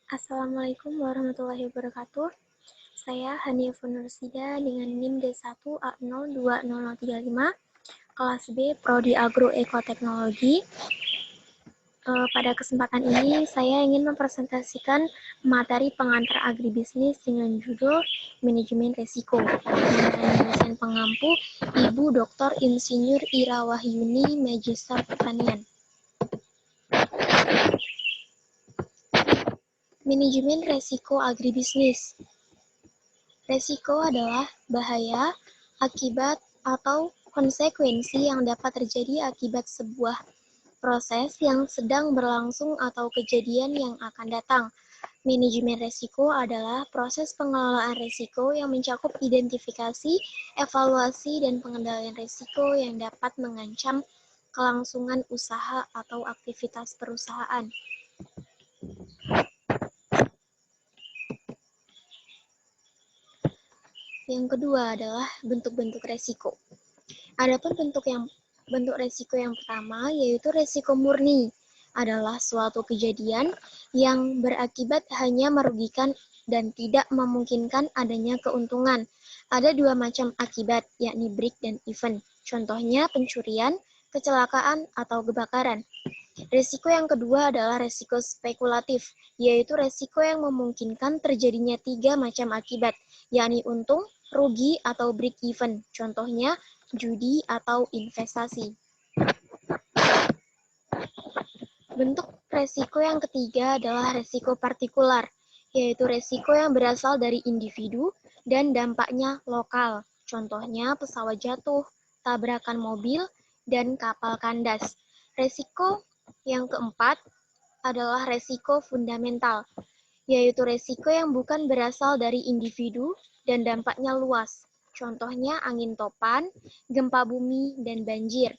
Assalamualaikum warahmatullahi wabarakatuh. Saya Hanifah Nursida dengan NIM D1A020035, kelas B Prodi Agro Ekoteknologi. Pada kesempatan ini, saya ingin mempresentasikan materi pengantar agribisnis dengan judul Manajemen Resiko dengan dosen pengampu Ibu Dr. Insinyur Ira Wahyuni, Magister Pertanian. Manajemen resiko agribisnis. Resiko adalah bahaya, akibat, atau konsekuensi yang dapat terjadi akibat sebuah proses yang sedang berlangsung atau kejadian yang akan datang. Manajemen resiko adalah proses pengelolaan resiko yang mencakup identifikasi, evaluasi, dan pengendalian resiko yang dapat mengancam kelangsungan usaha atau aktivitas perusahaan. Yang kedua adalah bentuk-bentuk resiko. Adapun bentuk resiko yang pertama yaitu resiko murni, adalah suatu kejadian yang berakibat hanya merugikan dan tidak memungkinkan adanya keuntungan. Ada dua macam akibat, yakni break dan event. Contohnya pencurian, kecelakaan, atau kebakaran. Resiko yang kedua adalah resiko spekulatif, yaitu resiko yang memungkinkan terjadinya tiga macam akibat, yakni untung, rugi, atau break even. Contohnya judi atau investasi. Bentuk resiko yang ketiga adalah resiko partikular, yaitu resiko yang berasal dari individu dan dampaknya lokal. Contohnya pesawat jatuh, tabrakan mobil, dan kapal kandas. Resiko yang keempat adalah resiko fundamental, yaitu resiko yang bukan berasal dari individu dan dampaknya luas. Contohnya angin topan, gempa bumi, dan banjir.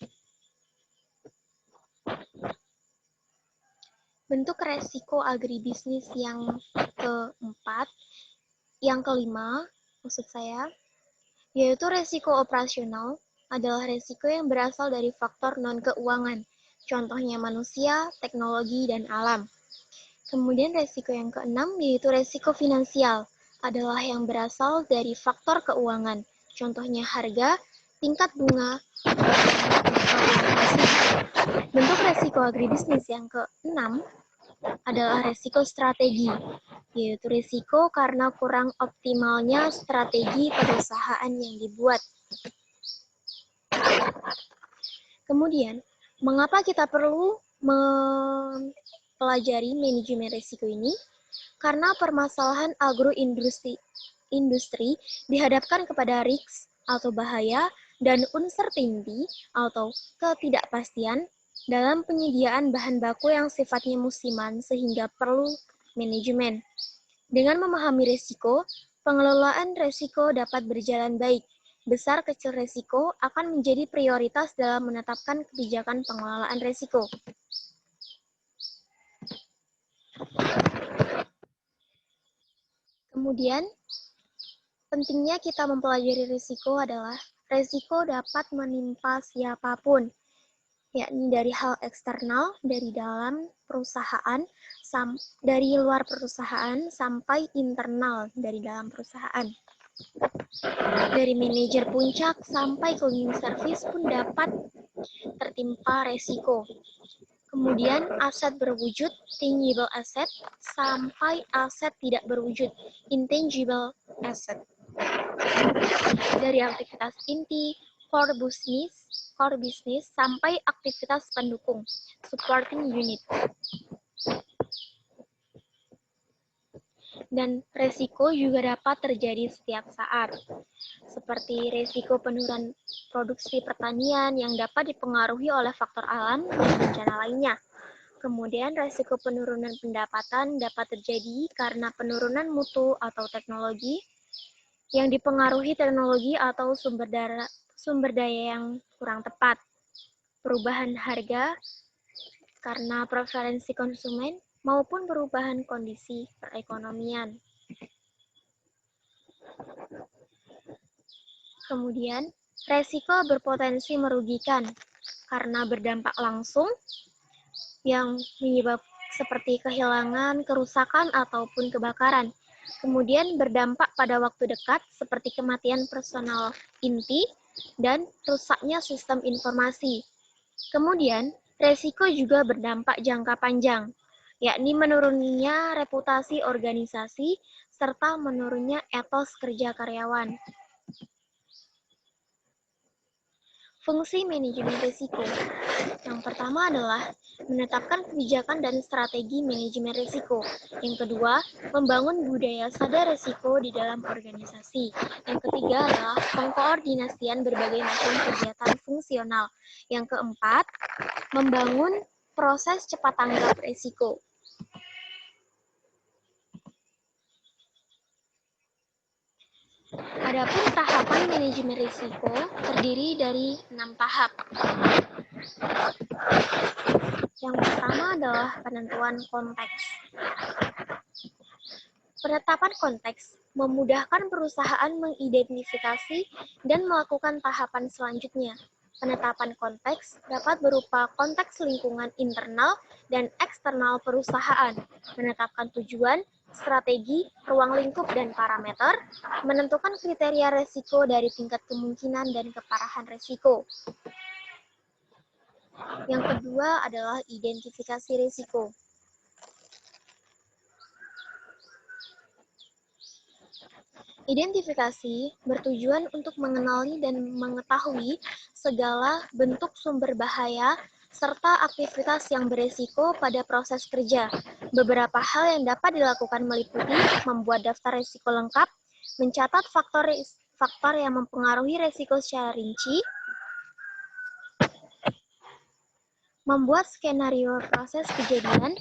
Bentuk resiko agribisnis yang kelima, yaitu resiko operasional, adalah resiko yang berasal dari faktor non-keuangan, contohnya manusia, teknologi, dan alam. Kemudian resiko yang keenam, yaitu resiko finansial, adalah yang berasal dari faktor keuangan, contohnya harga, tingkat bunga, bentuk resiko agribisnis yang keenam adalah resiko strategi, yaitu risiko karena kurang optimalnya strategi perusahaan yang dibuat. Kemudian, mengapa kita perlu mempelajari manajemen risiko ini? Karena permasalahan agroindustri dihadapkan kepada risks atau bahaya dan uncertainty atau ketidakpastian dalam penyediaan bahan baku yang sifatnya musiman sehingga perlu manajemen. Dengan memahami risiko, pengelolaan risiko dapat berjalan baik. Besar kecil risiko akan menjadi prioritas dalam menetapkan kebijakan pengelolaan risiko. Kemudian, pentingnya kita mempelajari risiko adalah risiko dapat menimpa siapapun, yakni dari hal eksternal, dari dalam perusahaan, dari luar perusahaan, sampai internal dari dalam perusahaan. Dari manajer puncak sampai cleaning service pun dapat tertimpa resiko. Kemudian aset berwujud, tangible asset, sampai aset tidak berwujud, intangible asset. Dari aktivitas inti, core business, sampai aktivitas pendukung, supporting unit. Dan resiko juga dapat terjadi setiap saat, seperti resiko penurunan produksi pertanian yang dapat dipengaruhi oleh faktor alam dan bencana lainnya. Kemudian resiko penurunan pendapatan dapat terjadi karena penurunan mutu atau teknologi yang dipengaruhi teknologi atau sumber daya yang kurang tepat. Perubahan harga karena preferensi konsumen maupun perubahan kondisi perekonomian. Kemudian, resiko berpotensi merugikan karena berdampak langsung yang seperti kehilangan, kerusakan, ataupun kebakaran. Kemudian berdampak pada waktu dekat seperti kematian personal inti dan rusaknya sistem informasi. Kemudian, resiko juga berdampak jangka panjang, yakni menurunnya reputasi organisasi serta menurunnya etos kerja karyawan. Fungsi manajemen risiko. Yang pertama adalah menetapkan kebijakan dan strategi manajemen risiko. Yang kedua, membangun budaya sadar risiko di dalam organisasi. Yang ketiga adalah pengkoordinasian berbagai macam kegiatan fungsional. Yang keempat, membangun proses cepat tanggap risiko. Adapun tahapan manajemen risiko terdiri dari 6 tahap. Yang pertama adalah penentuan konteks. Penetapan konteks memudahkan perusahaan mengidentifikasi dan melakukan tahapan selanjutnya. Penetapan konteks dapat berupa konteks lingkungan internal dan eksternal perusahaan, menetapkan tujuan, strategi, ruang lingkup, dan parameter, menentukan kriteria risiko dari tingkat kemungkinan dan keparahan risiko. Yang kedua adalah identifikasi risiko. Identifikasi bertujuan untuk mengenali dan mengetahui segala bentuk sumber bahaya serta aktivitas yang beresiko pada proses kerja. Beberapa hal yang dapat dilakukan meliputi membuat daftar risiko lengkap, mencatat faktor yang mempengaruhi risiko secara rinci, membuat skenario proses kejadian,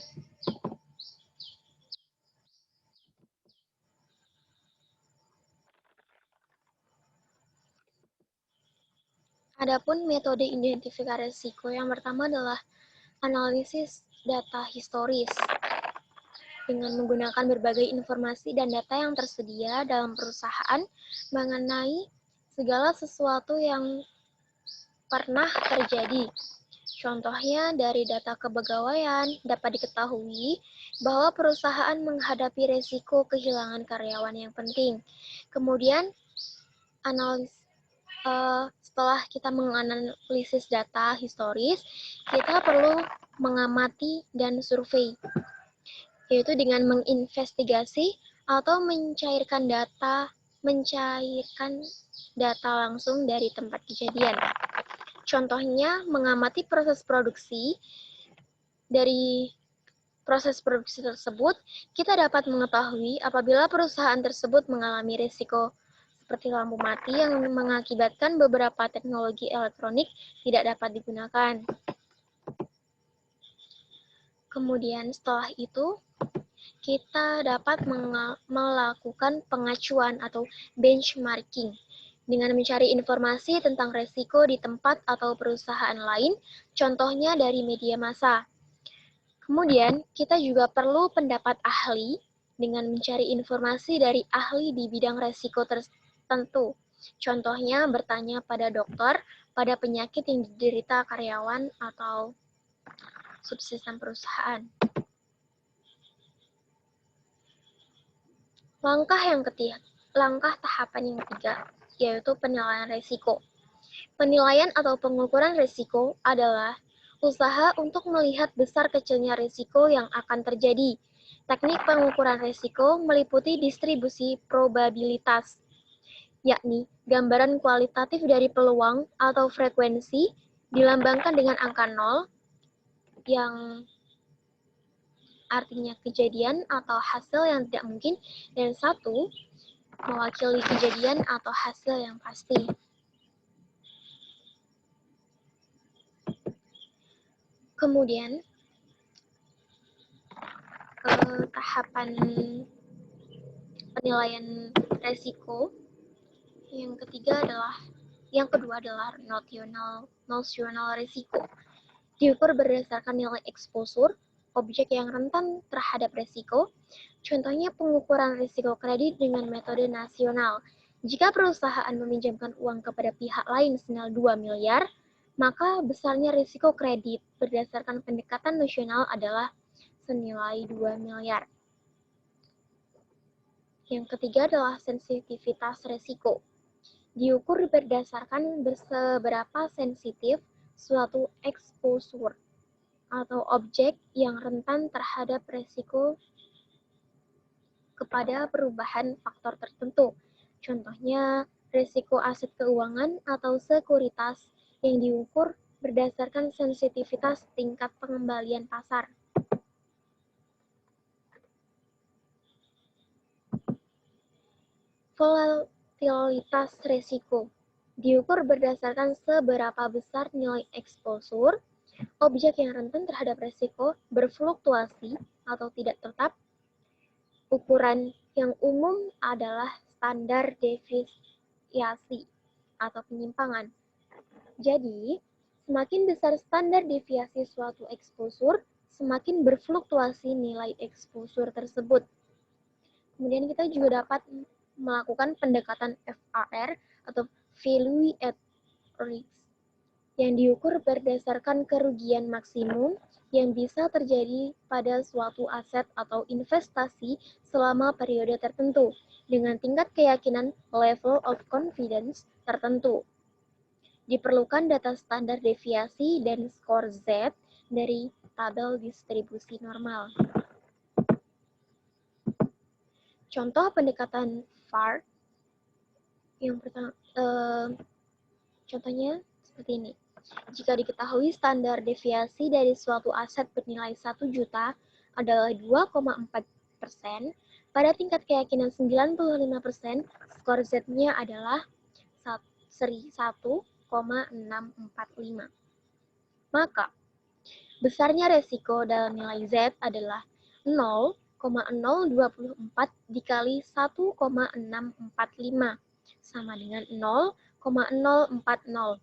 Adapun metode identifikasi risiko yang pertama adalah analisis data historis. Dengan menggunakan berbagai informasi dan data yang tersedia dalam perusahaan mengenai segala sesuatu yang pernah terjadi. Contohnya dari data kepegawaian dapat diketahui bahwa perusahaan menghadapi risiko kehilangan karyawan yang penting. Kemudian setelah kita menganalisis data historis, kita perlu mengamati dan survei, yaitu dengan menginvestigasi atau mencairkan data langsung dari tempat kejadian. Contohnya, mengamati proses produksi. Dari proses produksi tersebut, kita dapat mengetahui apabila perusahaan tersebut mengalami risiko seperti lampu mati yang mengakibatkan beberapa teknologi elektronik tidak dapat digunakan. Kemudian setelah itu, kita dapat melakukan pengacuan atau benchmarking dengan mencari informasi tentang risiko di tempat atau perusahaan lain, contohnya dari media massa. Kemudian, kita juga perlu pendapat ahli dengan mencari informasi dari ahli di bidang risiko tertentu. Contohnya, bertanya pada dokter pada penyakit yang diderita karyawan atau subsistem perusahaan. Langkah tahapan yang ketiga, yaitu penilaian risiko. Penilaian atau pengukuran risiko adalah usaha untuk melihat besar kecilnya risiko yang akan terjadi. Teknik pengukuran risiko meliputi distribusi probabilitas, yakni gambaran kualitatif dari peluang atau frekuensi dilambangkan dengan angka 0, yang artinya kejadian atau hasil yang tidak mungkin, dan 1 mewakili kejadian atau hasil yang pasti. Kemudian, tahapan penilaian risiko yang kedua adalah nosional risiko. Diukur berdasarkan nilai eksposur objek yang rentan terhadap risiko. Contohnya pengukuran risiko kredit dengan metode nasional. Jika perusahaan meminjamkan uang kepada pihak lain senilai 2 miliar, maka besarnya risiko kredit berdasarkan pendekatan nasional adalah senilai 2 miliar. Yang ketiga adalah sensitivitas resiko. Diukur berdasarkan seberapa sensitif suatu exposure atau objek yang rentan terhadap resiko kepada perubahan faktor tertentu. Contohnya, resiko aset keuangan atau sekuritas yang diukur berdasarkan sensitivitas tingkat pengembalian pasar. Volatilitas resiko diukur berdasarkan seberapa besar nilai exposure objek yang rentan terhadap resiko berfluktuasi atau tidak tetap. Ukuran yang umum adalah standar deviasi atau penyimpangan. Jadi, semakin besar standar deviasi suatu exposure, semakin berfluktuasi nilai exposure tersebut. Kemudian kita juga dapat melakukan pendekatan VAR atau Value at Risk yang diukur berdasarkan kerugian maksimum yang bisa terjadi pada suatu aset atau investasi selama periode tertentu dengan tingkat keyakinan level of confidence tertentu. Diperlukan data standar deviasi dan skor Z dari tabel distribusi normal. Contoh pendekatan VAR yang pertama, contohnya seperti ini. Jika diketahui standar deviasi dari suatu aset bernilai 1 juta adalah 2,4%, pada tingkat keyakinan 95%, skor Z-nya adalah 1,645. Maka, besarnya resiko dalam nilai Z adalah 0,024 dikali 1,645 sama dengan 0,040.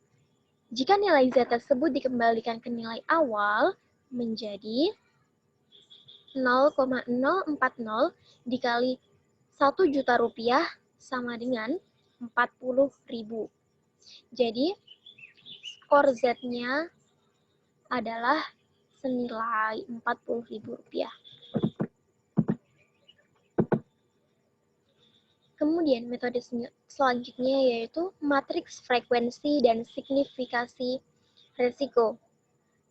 Jika nilai Z tersebut dikembalikan ke nilai awal menjadi 0,040 dikali 1 juta rupiah sama dengan 40.000. Jadi, skor Z-nya adalah senilai 40.000 rupiah. Kemudian metode selanjutnya yaitu matriks frekuensi dan signifikasi resiko.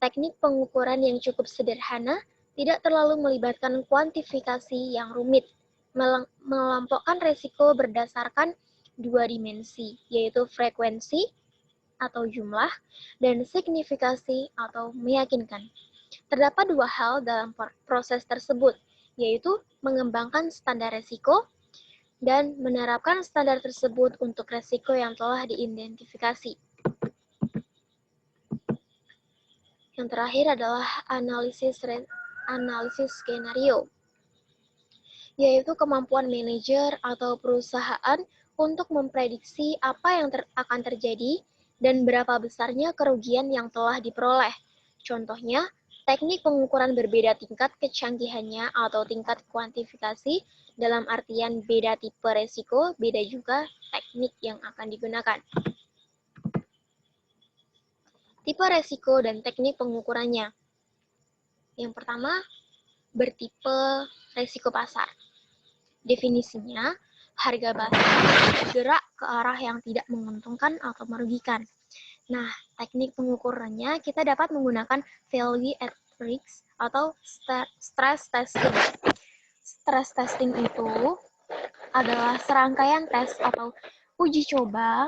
Teknik pengukuran yang cukup sederhana, tidak terlalu melibatkan kuantifikasi yang rumit, melampaukan resiko berdasarkan dua dimensi, yaitu frekuensi atau jumlah, dan signifikasi atau meyakinkan. Terdapat dua hal dalam proses tersebut, yaitu mengembangkan standar resiko dan menerapkan standar tersebut untuk resiko yang telah diidentifikasi. Yang terakhir adalah analisis skenario, yaitu kemampuan manajer atau perusahaan untuk memprediksi apa yang akan terjadi dan berapa besarnya kerugian yang telah diperoleh. Contohnya, teknik pengukuran berbeda tingkat kecanggihannya atau tingkat kuantifikasi, dalam artian beda tipe resiko, beda juga teknik yang akan digunakan. Tipe resiko dan teknik pengukurannya. Yang pertama, bertipe resiko pasar. Definisinya, harga pasar bergerak ke arah yang tidak menguntungkan atau merugikan. Nah, teknik pengukurannya kita dapat menggunakan value at risk atau stress testing. Stress testing itu adalah serangkaian tes atau uji coba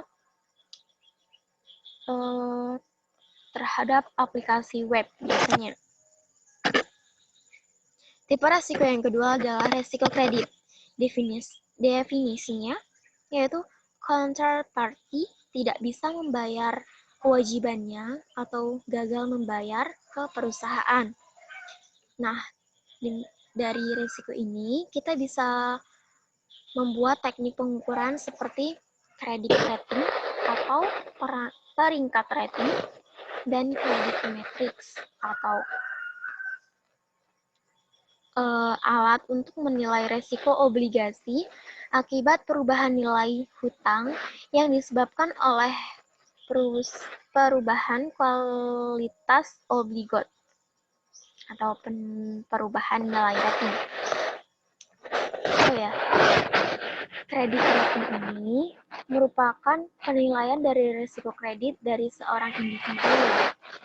terhadap aplikasi web biasanya. Tipe resiko yang kedua adalah resiko kredit. Definisinya yaitu counterparty tidak bisa membayar kewajibannya atau gagal membayar ke perusahaan. Nah, dari risiko ini, kita bisa membuat teknik pengukuran seperti credit rating atau peringkat rating dan credit matrix atau alat untuk menilai risiko obligasi akibat perubahan nilai hutang yang disebabkan oleh perubahan kualitas obligat. atau perubahan nilai rating. Oh ya, kredit rating ini merupakan penilaian dari risiko kredit dari seorang individu,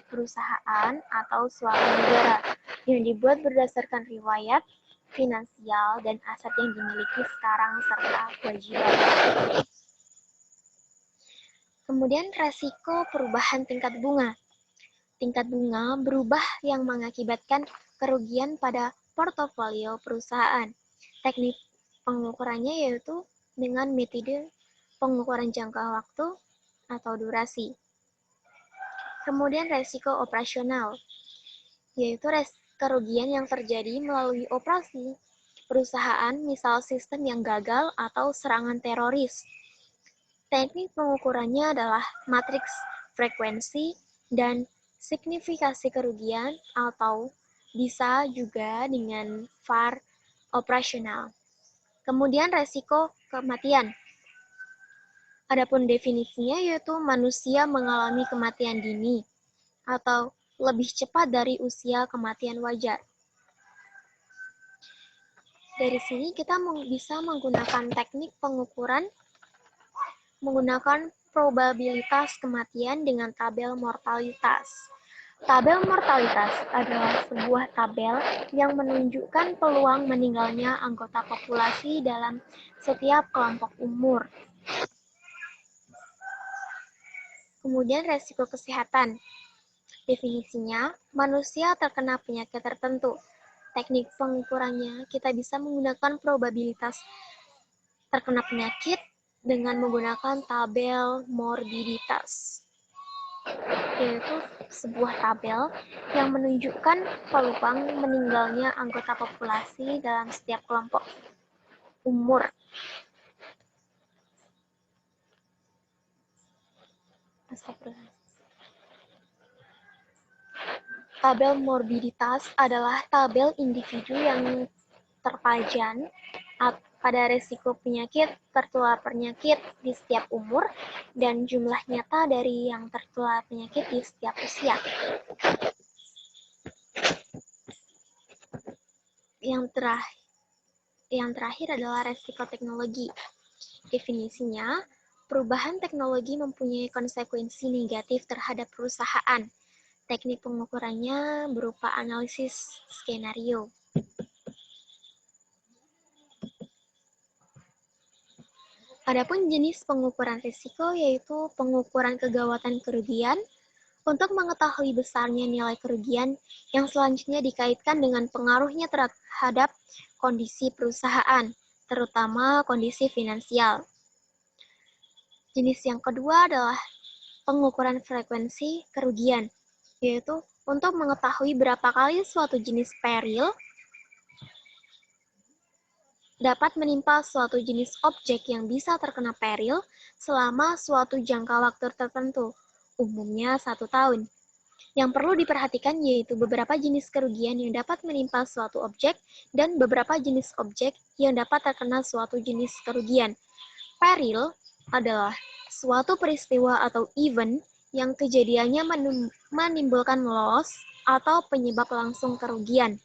perusahaan, atau suatu negara yang dibuat berdasarkan riwayat finansial dan aset yang dimiliki sekarang serta kewajiban. Kemudian resiko perubahan tingkat bunga. Tingkat bunga berubah yang mengakibatkan kerugian pada portofolio perusahaan. Teknik pengukurannya yaitu dengan metode pengukuran jangka waktu atau durasi. Kemudian resiko operasional, yaitu kerugian yang terjadi melalui operasi perusahaan, misal sistem yang gagal atau serangan teroris. Teknik pengukurannya adalah matriks frekuensi dan signifikasi kerugian atau bisa juga dengan VAR operasional. Kemudian resiko kematian. Adapun definisinya yaitu manusia mengalami kematian dini atau lebih cepat dari usia kematian wajar. Dari sini kita bisa menggunakan teknik pengukuran menggunakan probabilitas kematian dengan tabel mortalitas. Tabel mortalitas adalah sebuah tabel yang menunjukkan peluang meninggalnya anggota populasi dalam setiap kelompok umur. Kemudian resiko kesehatan. Definisinya, manusia terkena penyakit tertentu. Teknik pengukurannya, kita bisa menggunakan probabilitas terkena penyakit dengan menggunakan tabel morbiditas, yaitu sebuah tabel yang menunjukkan peluang meninggalnya anggota populasi dalam setiap kelompok umur. Tabel morbiditas adalah tabel individu yang terpajan pada resiko penyakit, tertular penyakit di setiap umur, dan jumlah nyata dari yang tertular penyakit di setiap usia. Yang terakhir adalah resiko teknologi. Definisinya, perubahan teknologi mempunyai konsekuensi negatif terhadap perusahaan. Teknik pengukurannya berupa analisis skenario. Adapun jenis pengukuran risiko yaitu pengukuran kegawatan kerugian untuk mengetahui besarnya nilai kerugian yang selanjutnya dikaitkan dengan pengaruhnya terhadap kondisi perusahaan, terutama kondisi finansial. Jenis yang kedua adalah pengukuran frekuensi kerugian, yaitu untuk mengetahui berapa kali suatu jenis peril dapat menimpa suatu jenis objek yang bisa terkena peril selama suatu jangka waktu tertentu, umumnya 1 tahun. Yang perlu diperhatikan yaitu beberapa jenis kerugian yang dapat menimpa suatu objek dan beberapa jenis objek yang dapat terkena suatu jenis kerugian. Peril adalah suatu peristiwa atau event yang kejadiannya menimbulkan loss atau penyebab langsung kerugian.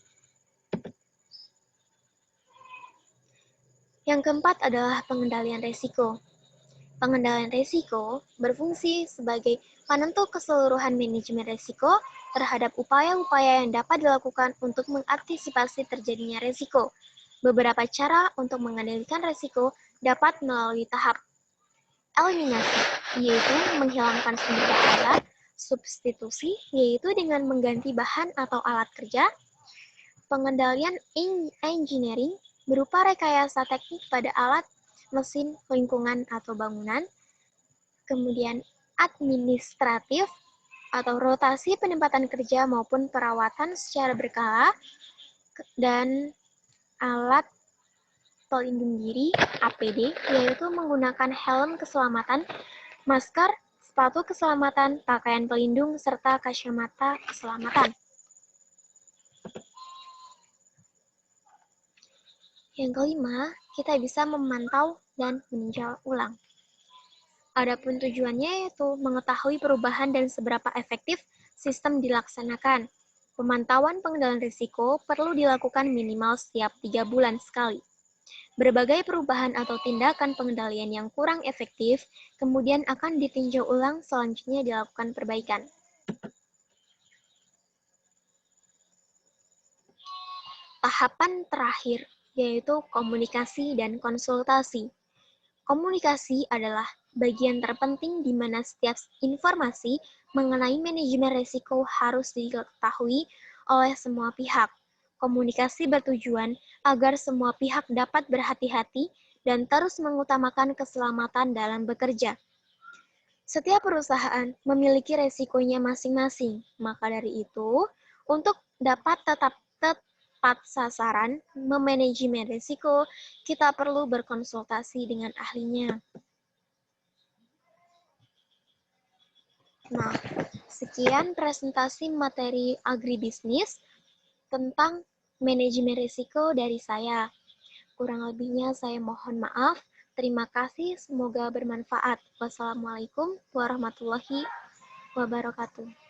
Yang keempat adalah pengendalian risiko. Pengendalian risiko berfungsi sebagai penentu keseluruhan manajemen risiko terhadap upaya-upaya yang dapat dilakukan untuk mengantisipasi terjadinya risiko. Beberapa cara untuk mengendalikan risiko dapat melalui tahap eliminasi, yaitu menghilangkan sumber bahaya, substitusi, yaitu dengan mengganti bahan atau alat kerja, pengendalian engineering, berupa rekayasa teknik pada alat, mesin, lingkungan, atau bangunan. Kemudian administratif atau rotasi penempatan kerja maupun perawatan secara berkala. Dan alat pelindung diri APD, yaitu menggunakan helm keselamatan, masker, sepatu keselamatan, pakaian pelindung, serta kacamata keselamatan. Yang kelima, kita bisa memantau dan meninjau ulang. Adapun tujuannya yaitu mengetahui perubahan dan seberapa efektif sistem dilaksanakan. Pemantauan pengendalian risiko perlu dilakukan minimal setiap 3 bulan sekali. Berbagai perubahan atau tindakan pengendalian yang kurang efektif kemudian akan ditinjau ulang, selanjutnya dilakukan perbaikan. Tahapan terakhir yaitu komunikasi dan konsultasi. Komunikasi adalah bagian terpenting di mana setiap informasi mengenai manajemen risiko harus diketahui oleh semua pihak. Komunikasi bertujuan agar semua pihak dapat berhati-hati dan terus mengutamakan keselamatan dalam bekerja. Setiap perusahaan memiliki resikonya masing-masing, maka dari itu, untuk dapat tetap tepat sasaran memanajemen risiko, kita perlu berkonsultasi dengan ahlinya. Nah, sekian presentasi materi agribisnis tentang manajemen risiko dari saya. Kurang lebihnya saya mohon maaf. Terima kasih, semoga bermanfaat. Wassalamualaikum warahmatullahi wabarakatuh.